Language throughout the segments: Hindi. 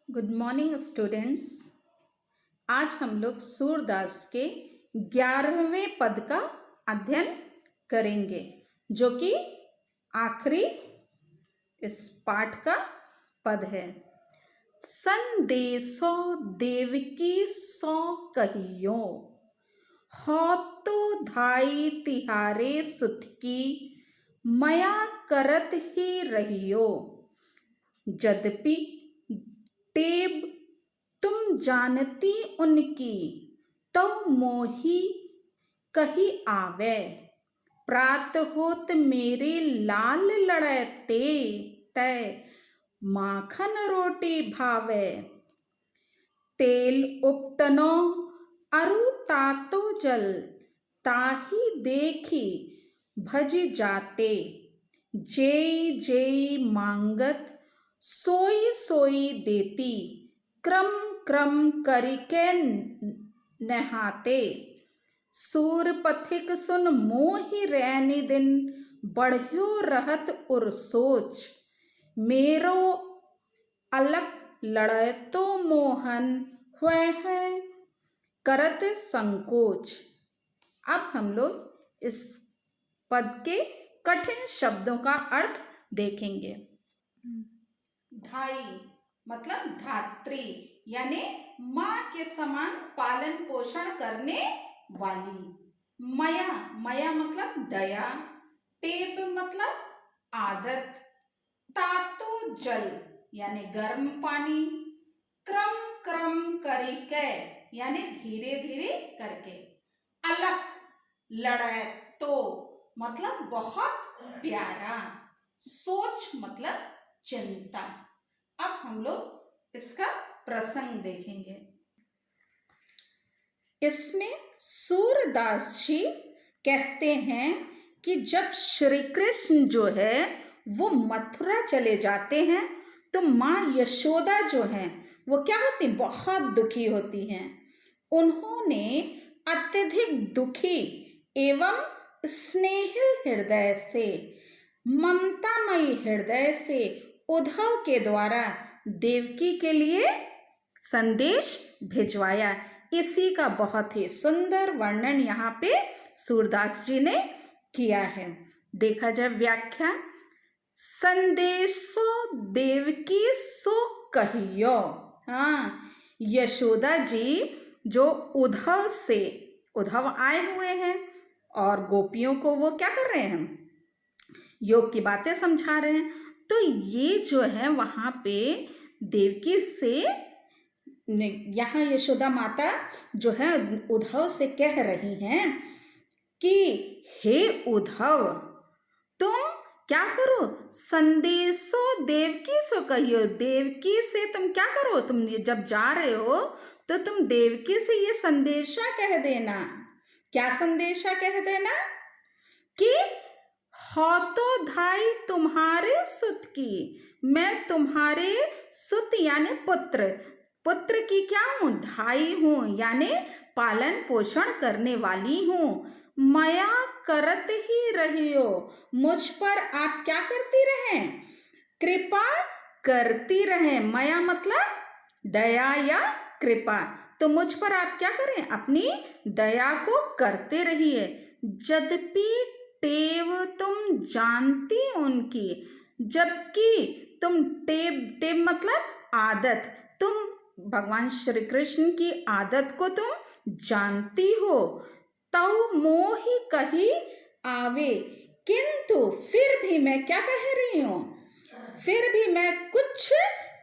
Good morning students. आज हम लोग सूरदास के 11वें पद का अध्ययन करेंगे, जो कि आखिरी इस पाठ का पद है। संदेशो देवकी सो कहियो, हो तो धाई तिहारे सुत की, मया करत ही रहियो। यद्यपि टेब तुम जानती उनकी, तो मोही कही आवे। प्रात होत मेरे लाल लड़ते, तय माखन रोटी भावे। तेल उपटनो अरु तातो जल, ताही देखी भज जाते। जेई जेई मांगत सोई सोई देती, क्रम क्रम करिके नहाते। सूर पथिक सुन मोहि रैनी दिन, बढ़ियो रहत उर सोच। मेरो अलक लड़तो मोहन, है करत संकोच। अब हम लोग इस पद के कठिन शब्दों का अर्थ देखेंगे। धाई मतलब धात्री, यानी माँ के समान पालन पोषण करने वाली। मया, मया मतलब दया। टेब मतलब आदत। तातो जल यानी गर्म पानी। क्रम क्रम करिके यानी धीरे धीरे करके। अलग लड़े तो मतलब बहुत प्यारा। सोच मतलब चिंता। अब हम लोग इसका प्रसंग देखेंगे। इसमें सूरदास जी कहते हैं कि जब श्री कृष्ण जो है वो मथुरा चले जाते हैं, तो माँ यशोदा जो है वो क्या होती, बहुत दुखी होती हैं। उन्होंने अत्यधिक दुखी एवं स्नेहिल हृदय से, ममतामयी हृदय से उद्धव के द्वारा देवकी के लिए संदेश भिजवाया। इसी का बहुत ही सुंदर वर्णन यहाँ पे सूरदास जी ने किया है। देखा जाए व्याख्या। संदेशो देवकी सो कहियो। हाँ, यशोदा जी जो उद्धव आए हुए हैं और गोपियों को वो क्या कर रहे हैं, योग की बातें समझा रहे हैं। तो ये जो है वहाँ पे देवकी से, यहाँ यशोदा माता जो है उद्धव से कह रही हैं कि हे उद्धव, तुम क्या करो, संदेशो देवकी सो कहियो। देवकी से तुम क्या करो, तुम जब जा रहे हो तो तुम देवकी से ये संदेशा कह देना। क्या संदेशा कह देना कि हो तो धाई तुम्हारे सुत की, मैं तुम्हारे सुत यानी पुत्र की क्या हूँ, धाई हूँ, यानी पालन पोषण करने वाली हूँ। मया करत ही रहियो, मुझ पर आप क्या करती रहें, कृपा करती रहें। मया मतलब दया या कृपा, तो मुझ पर आप क्या करें, अपनी दया को करते रहिए। यद्यपि टेव तुम जानती उनकी, जबकि तुम टेव मतलब आदत, तुम भगवान श्री कृष्ण की आदत को तुम जानती हो। तौ मोहि कही आवे, किंतु फिर भी मैं क्या कह रही हूँ, फिर भी मैं कुछ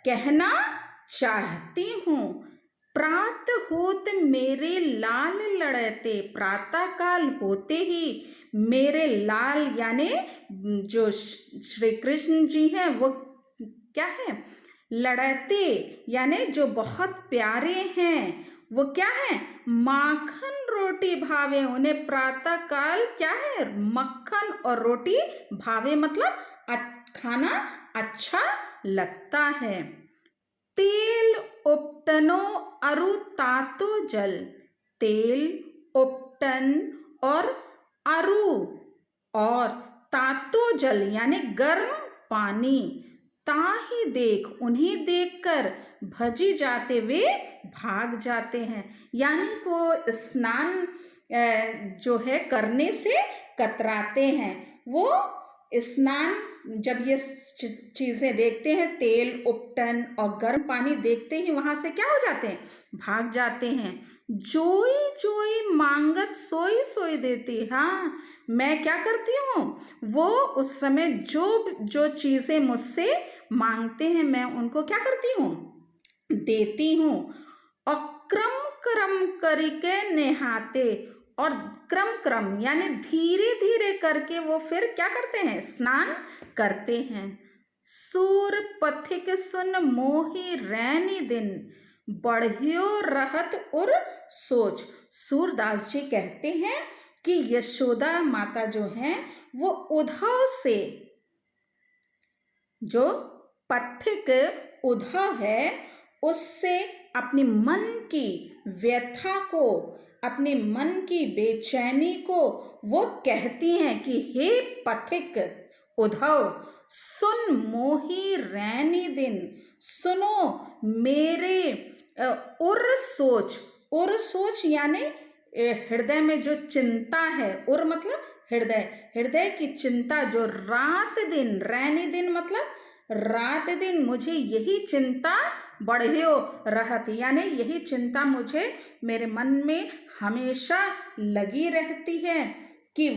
कहना चाहती हूँ। प्रात होत मेरे लाल लड़ते, प्रातः काल होते ही मेरे लाल यानी जो श्री कृष्ण जी हैं वो क्या है, लड़ते यानी जो बहुत प्यारे हैं, वो क्या है, माखन रोटी भावे। उन्हें प्रातः काल क्या है, मक्खन और रोटी भावे मतलब खाना अच्छा लगता है। तेल उपटनो अरु तातो जल, तेल उपटन और अरु और तातो जल यानी गर्म पानी। ताहि देख, उन्हें देखकर भजी जाते वे भाग जाते हैं। यानी को स्नान जो है करने से कतराते हैं। वो स्नान जब ये चीज़ें देखते हैं, तेल, उपटन और गर्म पानी देखते ही वहाँ से क्या हो जाते हैं, भाग जाते हैं। जोई जोई मांगत सोई सोई देती। हाँ, मैं क्या करती हूँ, वो उस समय जो चीज़ें मुझसे मांगते हैं मैं उनको क्या करती हूँ, देती हूँ। और क्रम क्रम करके नहाते, और क्रम क्रम यानी धीरे धीरे करके वो फिर क्या करते हैं, स्नान करते हैं। सूर पथिक सुन मोहि रैनी दिन, बढ़ियो रहत उर सोच। सूरदास जी कहते हैं कि यशोदा माता जो हैं वो उद्धव से, जो पथिक उद्धव है उससे अपनी मन की व्यथा को, अपने मन की बेचैनी को वो कहती हैं कि हे पथिक उद्धव, सुन मोहि रैनी दिन, सुनो मेरे उर सोच। उर सोच यानी हृदय में जो चिंता है, उर मतलब हृदय, हृदय की चिंता जो रात दिन, रैनी दिन मतलब रात दिन मुझे यही चिंता बढ़ियो रहत, यानी यही चिंता मुझे मेरे मन में हमेशा लगी रहती है कि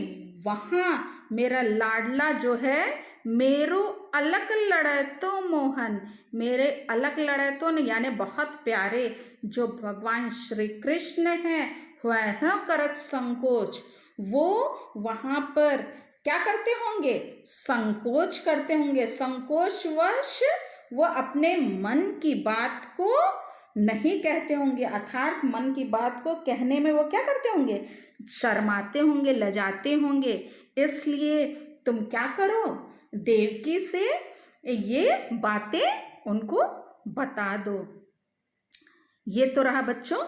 वहाँ मेरा लाडला जो है मेरो अलग लड़े तो मोहन, मेरे अलग लड़े तो यानी बहुत प्यारे जो भगवान श्री कृष्ण हैं वह करत संकोच, वो वहाँ पर क्या करते होंगे, संकोच करते होंगे। संकोचवश वो अपने मन की बात को नहीं कहते होंगे, अर्थात मन की बात को कहने में वो क्या करते होंगे, शर्माते होंगे, लजाते होंगे। इसलिए तुम क्या करो, देवकी से ये बातें उनको बता दो। ये तो रहा बच्चों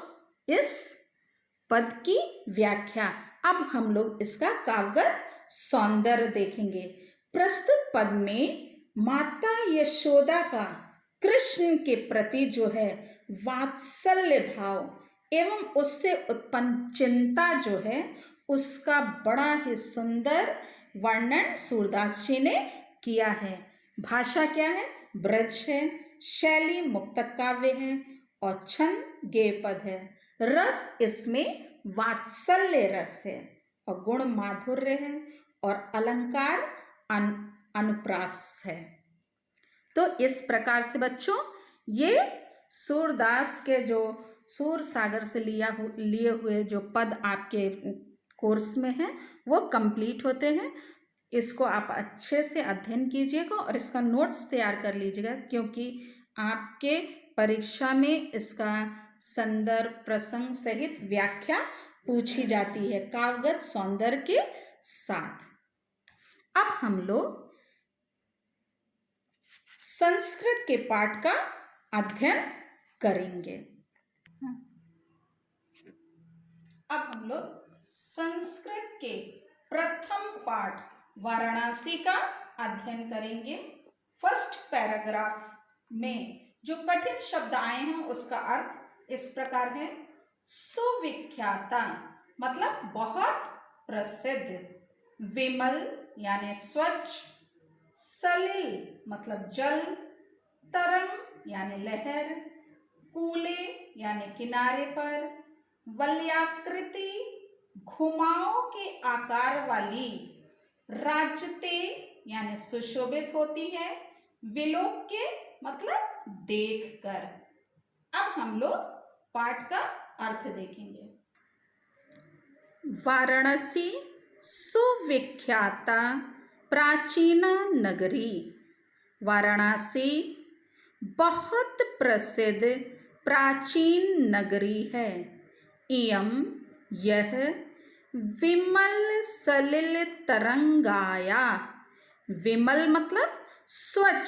इस पद की व्याख्या। अब हम लोग इसका काव्यगत सौंदर्य देखेंगे। प्रस्तुत पद में माता यशोदा का कृष्ण के प्रति जो है वात्सल्य भाव एवं उससे उत्पन्न चिंता जो है उसका बड़ा ही सुंदर वर्णन सूरदास जी ने किया है। भाषा क्या है, ब्रज है, शैली मुक्तक काव्य है और छंद गेय पद है। रस इसमें वात्सल्य रस है और गुण माधुर्य है और अलंकार अनुप्रास है। तो इस प्रकार से बच्चों ये सूरदास के जो सूर सागर से लिए हुए जो पद आपके कोर्स में हैं वो कंप्लीट होते हैं। इसको आप अच्छे से अध्ययन कीजिएगा और इसका नोट्स तैयार कर लीजिएगा, क्योंकि आपके परीक्षा में इसका संदर्भ प्रसंग सहित व्याख्या पूछी जाती है काव्यगत सौंदर्य के साथ। अब हम लोग संस्कृत के पाठ का अध्ययन करेंगे। अब हम लोग संस्कृत के प्रथम पाठ वाराणसी का अध्ययन करेंगे। फर्स्ट पैराग्राफ में जो कठिन शब्द आए हैं उसका अर्थ इस प्रकार है। सुविख्याता मतलब बहुत प्रसिद्ध, विमल यानी स्वच्छ, सलिल मतलब जल, तरंग यानी लहर, कूले यानी किनारे पर, वलयाकृति घुमाव के आकार वाली, राज्यते यानी सुशोभित होती है, विलोक्य मतलब देखकर। अब हम लोग पाठ का अर्थ देखेंगे। वाराणसी सुविख्याता प्राचीन नगरी। वाराणसी बहुत प्रसिद्ध प्राचीन नगरी है। इयं यह विमल सलिल तरंगाया, विमल मतलब स्वच्छ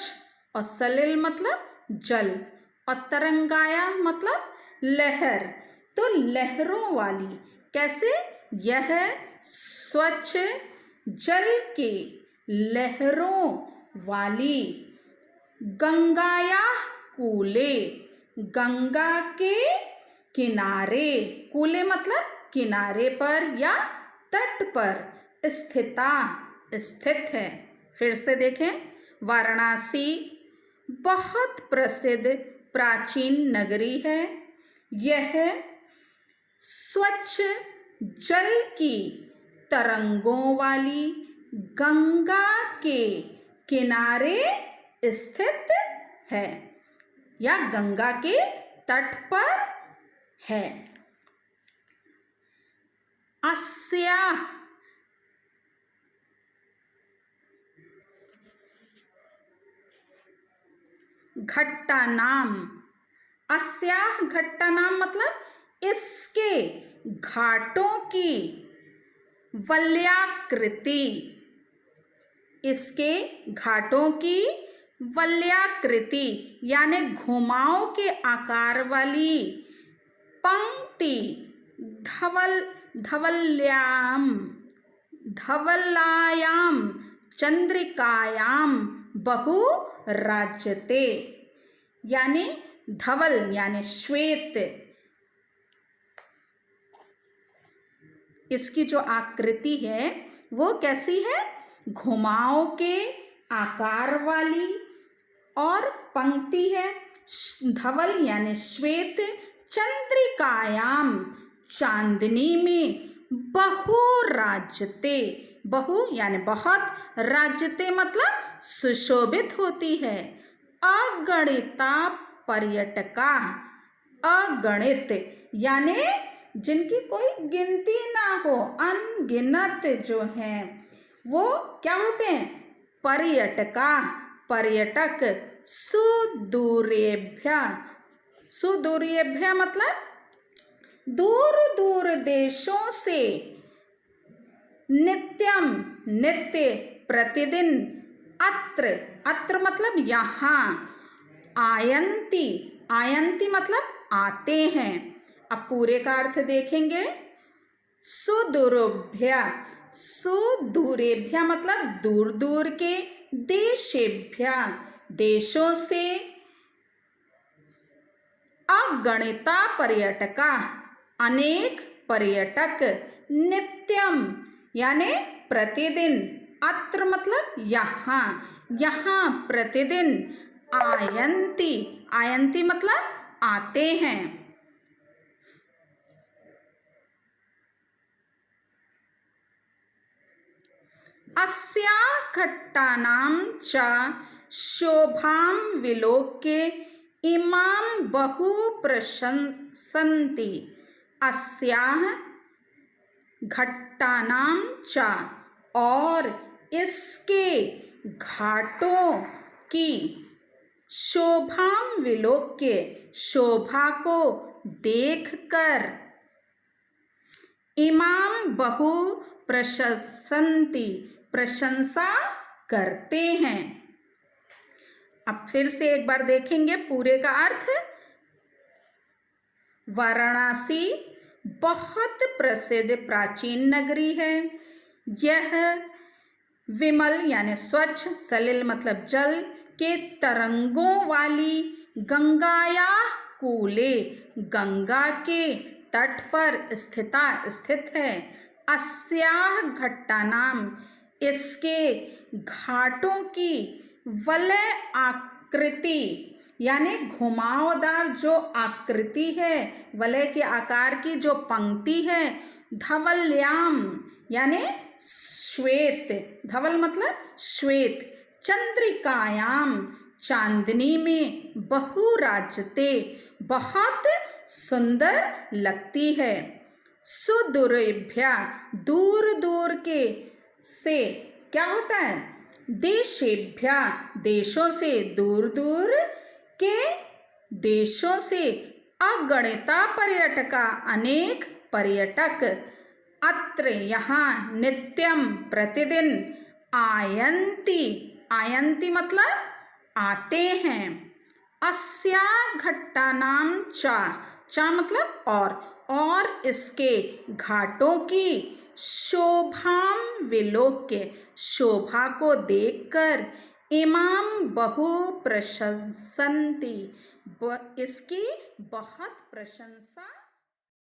और सलिल मतलब जल और तरंगाया मतलब लहर, तो लहरों वाली। कैसे, यह स्वच्छ जल की लहरों वाली गंगायाः कूले, गंगा के किनारे, कूले मतलब किनारे पर या तट पर, स्थिता स्थित है। फिर से देखें, वाराणसी बहुत प्रसिद्ध प्राचीन नगरी है। यह स्वच्छ जल की तरंगों वाली गंगा के किनारे स्थित है या गंगा के तट पर है। अस्याः घट्टानाम, अस्याः घट्टानाम मतलब इसके घाटों की वलयाकृति, इसके घाटों की वलयाकृति यानी घुमाव के आकार वाली पंक्ति धवलायाम चंद्रिकायाम बहु राज्यते, यानी धवल यानी श्वेत, इसकी जो आकृति है वो कैसी है, घुमाव के आकार वाली, और पंक्ति है धवल यानी श्वेत, चंद्रिकायाम चांदनी में, बहु राज्यते, बहु यानी बहुत, राज्यते मतलब सुशोभित होती है। अगणिता पर्यटका, अगणित यानी जिनकी कोई गिनती ना हो, अनगिनत जो हैं वो क्या होते हैं, पर्यटका, पर्यटक। सुदूरेभ्य, सुदूरेभ्य मतलब दूर दूर देशों से, नित्यम नित्य, प्रतिदिन, अत्र, अत्र मतलब यहाँ, आयन्ति, आयन्ति मतलब आते हैं। अब पूरे का अर्थ देखेंगे। सुदूरेभ्य, सुदूरेभ्य मतलब दूर दूर के, देशेभ्य देशों से, अगणिता पर्यटका अनेक पर्यटक, नित्यम यानी प्रतिदिन, अत्र मतलब यहाँ, यहाँ प्रतिदिन, आयन्ति, आयन्ति मतलब आते हैं। अस्याः घट्टानां च शोभां विलोक्य इमां बहु प्रशंसन्ति। अस्याः घट्टानां च और इसके घाटों की, शोभां विलोक्य शोभा को देखकर, इमां बहु प्रशंसन्ति प्रशंसा करते हैं। अब फिर से एक बार देखेंगे पूरे का अर्थ। वाराणसी बहुत प्रसिद्ध प्राचीन नगरी है। यह विमल यानी स्वच्छ, सलिल मतलब जल के तरंगों वाली, गंगाया कूले गंगा के तट पर स्थित है। अस्याः घट्टानाम इसके घाटों की, वलय आकृति यानी घुमावदार जो आकृति है, वलय के आकार की जो पंक्ति है, धवल्याम यानी श्वेत, धवल मतलब श्वेत, चंद्रिकायाम चांदनी में, बहु राज्यते बहुत सुंदर लगती है। सुदूरेभ्य दूर दूर के से क्या होता है, देशेभ्य देशों से, दूर दूर के देशों से, अगणिता पर्यटका अनेक पर्यटक, अत्र यहाँ, नित्यम प्रतिदिन, आयन्ति आयन्ति मतलब आते हैं। अस्या घट्टानां चा मतलब और इसके घाटों की, शोभां विलोक्य शोभा को देखकर, इमाम बहु प्रशंसन्ति, इसकी बहुत प्रशंसा